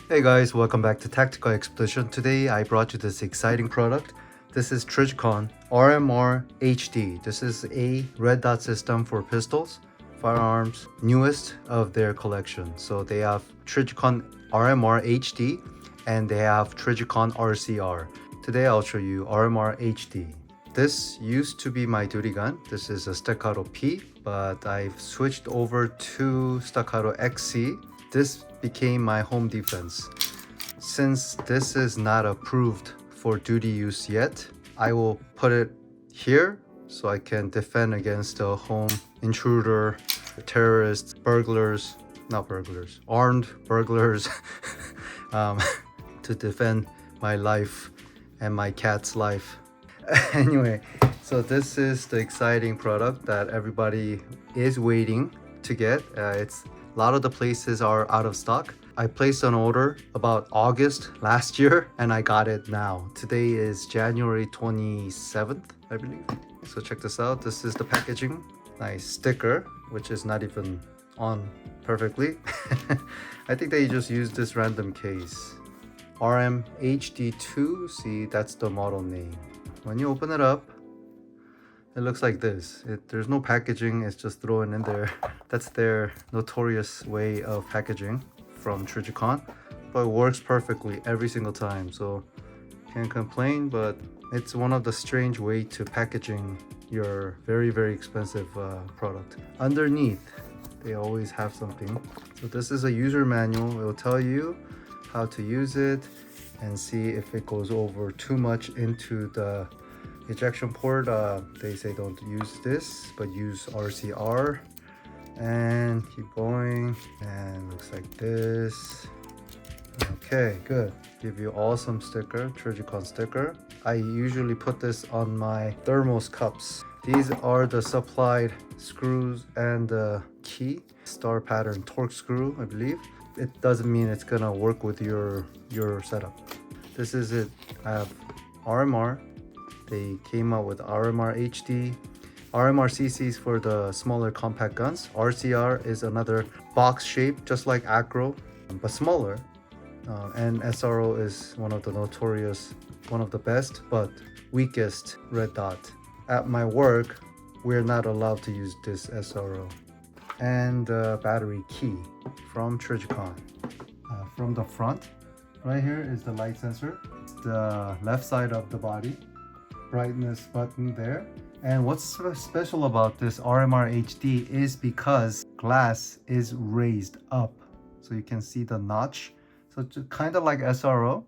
Hey guys, welcome back to Tactical Expedition. Today I brought you this exciting product. This is Trijicon RMR HD. This is a red dot system for pistols, firearms, newest of their collection. So they have Trijicon RMR HD and they have Trijicon RCR. Today I'll show you RMR HD. This used to be my duty gun. This is a Staccato P, but I've switched over to Staccato XC. This became my home defense. Since this is not approved for duty use yet, I will put it here so I can defend against a home intruder, terrorists, burglars, not burglars, armed burglars, to defend my life and my cat's life. Anyway, so this is the exciting product that everybody is waiting to get. It's a lot of the places are out of stock. I placed an order about August last year and I got it now. Today is January 27th, I believe. So check this out. This is the packaging. Nice sticker, which is not even on perfectly. I think they just used this random case. RM HD2, see, that's the model name. When you open it up, it looks like this. There's no packaging, it's just thrown in there. That's their notorious way of packaging from Trijicon, but it works perfectly every single time, so can't complain. But it's one of the strange way to packaging your very expensive product. Underneath, they always have something. So this is a user manual. It will tell you how to use it and see if it goes over too much into the ejection port. They say don't use this, but use RCR. And keep going, and looks like this. Okay, good. Give you awesome sticker, Trijicon sticker. I usually put this on my thermos cups. These are the supplied screws and the key, star pattern torque screw, I believe. It doesn't mean it's gonna work with your setup. This is it. I have RMR. They came out with RMR HD. RMR CCs for the smaller compact guns. RCR is another box shape, just like Acro, but smaller. And SRO is one of the notorious, one of the best, but weakest red dot. At my work, we're not allowed to use this SRO. And the battery key from Trijicon. From the front, right here is the light sensor. It's the left side of the body. Brightness button there. And what's special about this RMR HD is because glass is raised up, so you can see the notch. So it's kind of like SRO,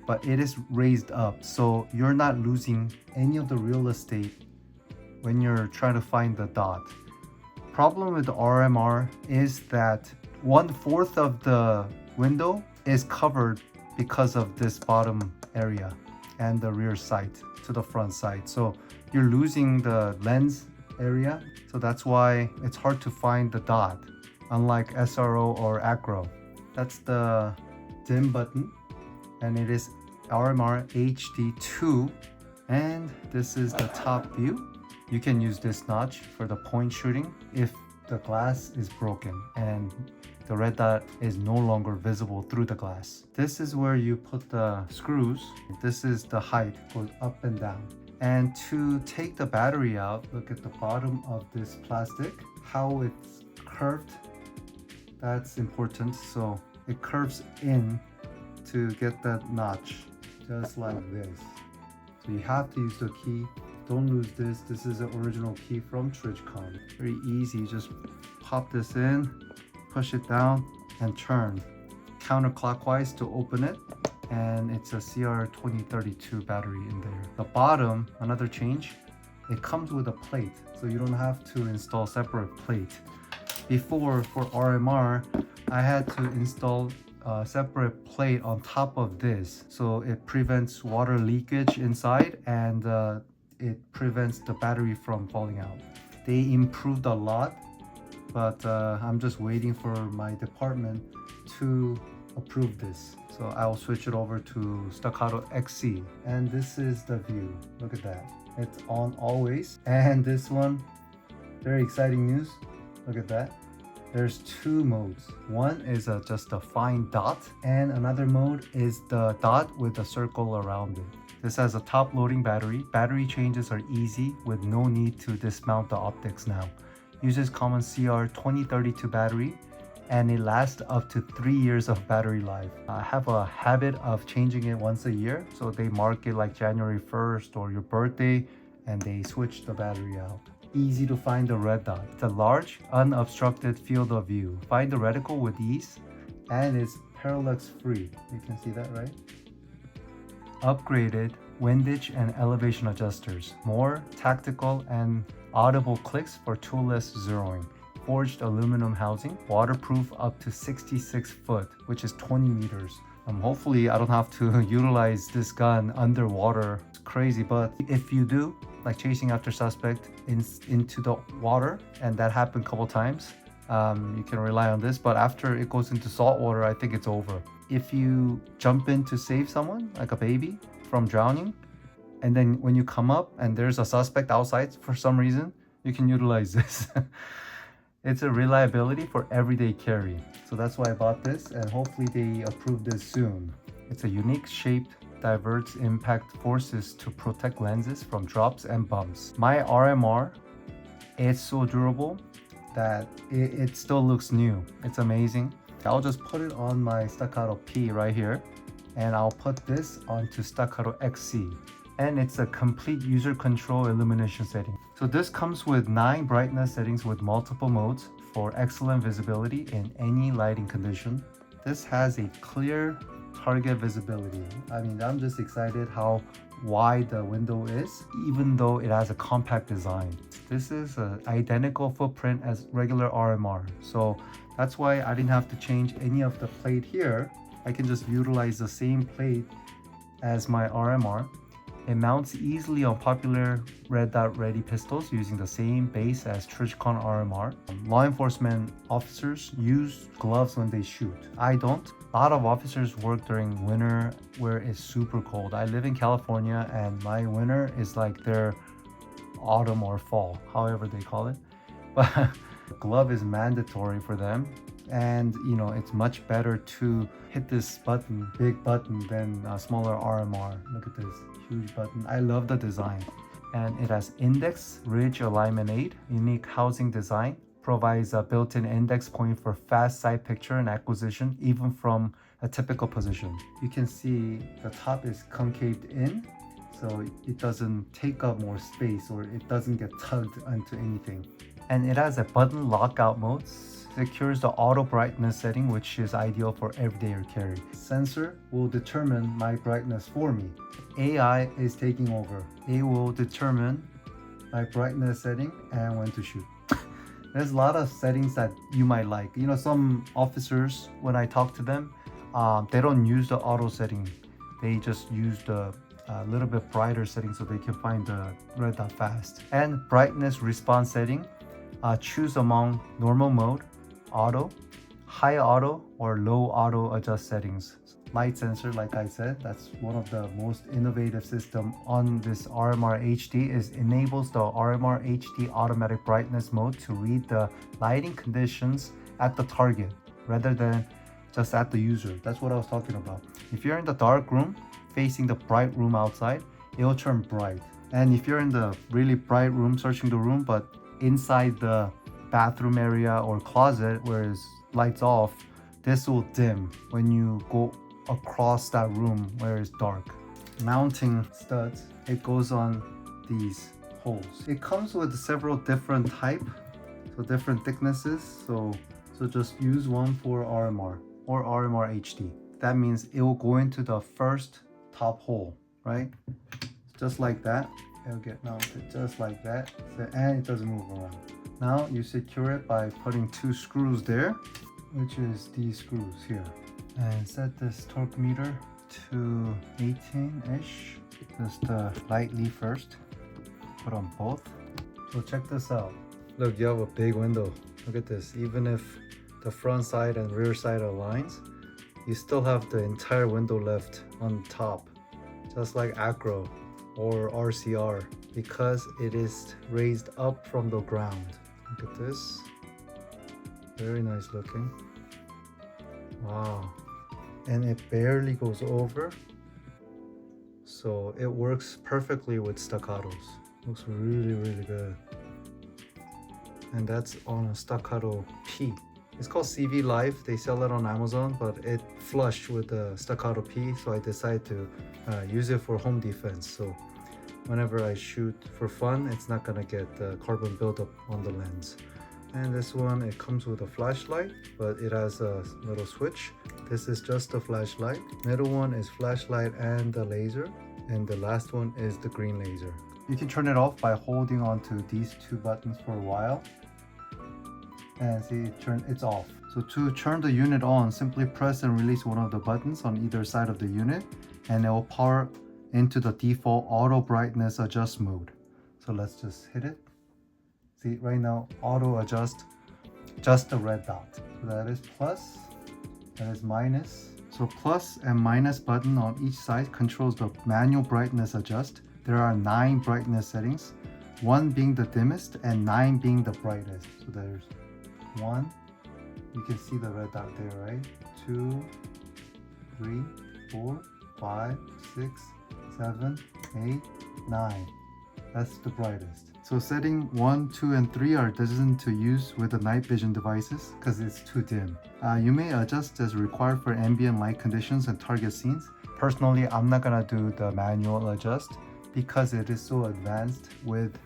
but it is raised up, so you're not losing any of the real estate when you're trying to find the dot. Problem with the RMR is that 1/4 of the window is covered because of this bottom area and the rear sight to the front side. So you're losing the lens area, so that's why it's hard to find the dot, unlike SRO or Acro. That's the dim button, and it is RMR HD2, and this is the top view. You can use this notch for the point shooting if the glass is broken and the red dot is no longer visible through the glass. This is where you put the screws. This is the height, goes up and down. And to take the battery out, look at the bottom of this plastic, how it's curved. That's important. So it curves in to get that notch, just like this. So you have to use the key. Don't lose this. This is the original key from Trijicon. Very easy. Just pop this in, push it down, and turn counterclockwise to open it. And it's a CR2032 battery in there. The bottom, another change, it comes with a plate, so you don't have to install separate plate. Before, for RMR, I had to install a separate plate on top of this, so it prevents water leakage inside, and it prevents the battery from falling out. They improved a lot, but I'm just waiting for my department to approve this. So I'll switch it over to Staccato XC, and this is the view. Look at that. It's on always. And this one, very exciting news. Look at that. There's two modes. One is just a fine dot, and another mode is the dot with a circle around it. This has a top loading battery. Battery changes are easy with no need to dismount the optics now. Uses common CR2032 battery, and it lasts up to 3 years of battery life. I have a habit of changing it once a year, so they mark it like January 1st or your birthday, and they switch the battery out. Easy to find the red dot. It's a large, unobstructed field of view. Find the reticle with ease, and it's parallax free. You can see that, right? Upgraded windage and elevation adjusters. More tactical and audible clicks for toolless zeroing. Forged aluminum housing, waterproof up to 66 foot, which is 20 meters. Hopefully I don't have to utilize this gun underwater. It's crazy, but if you do, like chasing after suspect into the water, and that happened a couple times, you can rely on this, but after it goes into salt water, I think it's over. If you jump in to save someone, like a baby, from drowning, and then when you come up and there's a suspect outside for some reason, you can utilize this. It's a reliability for everyday carry. So that's why I bought this, and hopefully they approve this soon. It's a unique shaped, diverts impact forces to protect lenses from drops and bumps. My RMR, it's so durable that it still looks new. It's amazing. I'll just put it on my Staccato P right here, and I'll put this onto Staccato XC. And it's a complete user control illumination setting. So this comes with 9 brightness settings with multiple modes for excellent visibility in any lighting condition. This has a clear target visibility. I mean, I'm just excited how wide the window is, even though it has a compact design. This is an identical footprint as regular RMR. So that's why I didn't have to change any of the plate here. I can just utilize the same plate as my RMR. It mounts easily on popular red dot ready pistols using the same base as Trijicon RMR. Law enforcement officers use gloves when they shoot. I don't. A lot of officers work during winter where it's super cold. I live in California, and my winter is like their autumn or fall, however they call it. But glove is mandatory for them. And you know, it's much better to hit this button, big button, than a smaller RMR. Look at this huge button. I love the design. And it has index ridge alignment aid, unique housing design, provides a built-in index point for fast side picture and acquisition, even from a typical position. You can see the top is concaved in, so it doesn't take up more space, or it doesn't get tugged onto anything. And it has a button lockout mode, secures the auto brightness setting, which is ideal for everyday carry. Sensor will determine my brightness for me. AI is taking over. It will determine my brightness setting and when to shoot. There's a lot of settings that you might like. You know, some officers, when I talk to them, they don't use the auto setting. They just use the little bit brighter setting so they can find the red dot fast. And brightness response setting, choose among normal mode, auto, high auto, or low auto adjust settings. Light sensor, like I said, that's one of the most innovative system on this RMR HD. Is enables the RMR HD automatic brightness mode to read the lighting conditions at the target rather than just at the user. That's what I was talking about. If you're in the dark room facing the bright room outside, it will turn bright. And if you're in the really bright room searching the room, but inside the bathroom area or closet where it's lights off, this will dim when you go across that room where it's dark. Mounting studs, it goes on these holes. It comes with several different type, so different thicknesses, so just use one for RMR or RMR HD. That means it will go into the first top hole, right? Just like that. It'll get mounted just like that, and it doesn't move around. Now you secure it by putting 2 screws there, which is these screws here. And set this torque meter to 18-ish. Just lightly first. Put on both. So check this out. Look, you have a big window. Look at this. Even if the front side and rear side aligns, you still have the entire window left on top. Just like acro or RCR, because it is raised up from the ground. Look at this. Very nice looking. Wow. And it barely goes over. So it works perfectly with staccatos. Looks really, really good. And that's on a Staccato P. It's called CV Live. They sell it on Amazon, but it flushed with the Staccato P, so I decided to use it for home defense. So whenever I shoot for fun, it's not gonna get carbon buildup on the lens. And this one, it comes with a flashlight, but it has a little switch. This is just a flashlight. Middle one is flashlight and the laser, and the last one is the green laser. You can turn it off by holding onto these two buttons for a while. And see, it's off. So to turn the unit on, simply press and release one of the buttons on either side of the unit, and it will power into the default auto brightness adjust mode. So let's just hit it. See, right now, auto adjust just the red dot. So that is plus, that is minus. So plus and minus button on each side controls the manual brightness adjust. There are 9 brightness settings, 1 being the dimmest and 9 being the brightest. So there's 1, you can see the red dot there, right? 2, 3, 4, 5, 6, 7, 8, 9. That's the brightest. So setting 1, 2, and 3 are designed to use with the night vision devices because it's too dim. You may adjust as required for ambient light conditions and target scenes. Personally, I'm not gonna do the manual adjust because it is so advanced with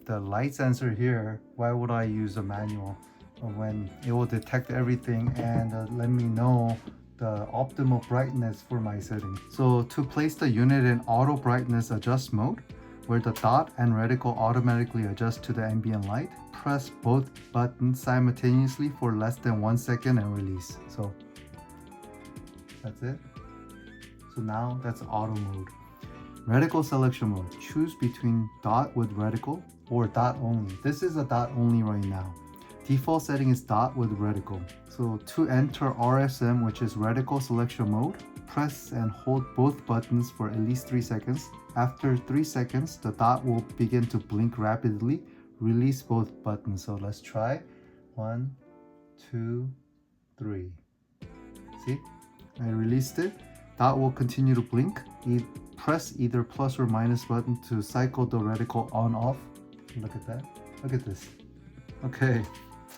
the light sensor here. Why would I use a manual when it will detect everything and let me know the optimal brightness for my setting? So to place the unit in auto brightness adjust mode, where the dot and reticle automatically adjust to the ambient light, press both buttons simultaneously for less than 1 second and release. So that's it. So now that's auto mode. Reticle selection mode. Choose between dot with reticle or dot only. This is a dot only right now. Default setting is dot with reticle. So to enter RSM, which is reticle selection mode, press and hold both buttons for at least 3 seconds. After 3 seconds, the dot will begin to blink rapidly. Release both buttons. So let's try. 1, 2, 3. See? I released it. Dot will continue to blink. Press either plus or minus button to cycle the reticle on off. Look at that. Look at this. Okay.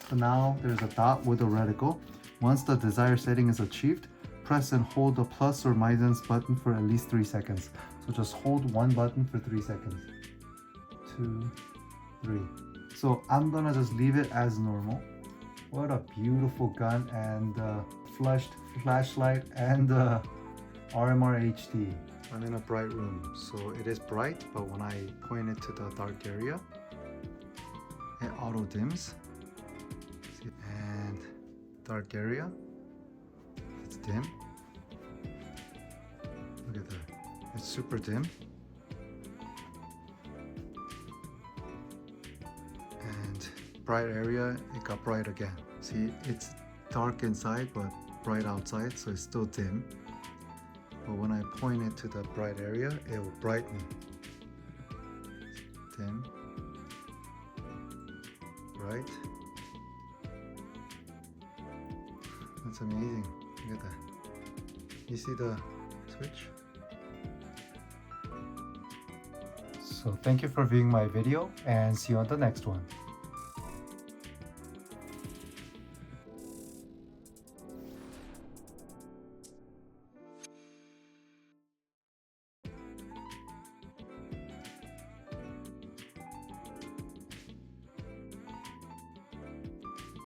So now there's a dot with a reticle. Once the desired setting is achieved, press and hold the plus or minus button for at least 3 seconds. So just hold one button for 3 seconds. 2, 3. So I'm gonna just leave it as normal. What a beautiful gun, and flushed flashlight and RMR HD. I'm in a bright room, so it is bright, but when I point it to the dark area, it auto dims. And dark area, it's dim. Look at that, it's super dim. And bright area, it got bright again. See, it's dark inside but bright outside, so it's still dim. But when I point it to the bright area, it will brighten. Dim, bright. That's amazing. Look at that. You see the switch? So thank you for viewing my video, and see you on the next one.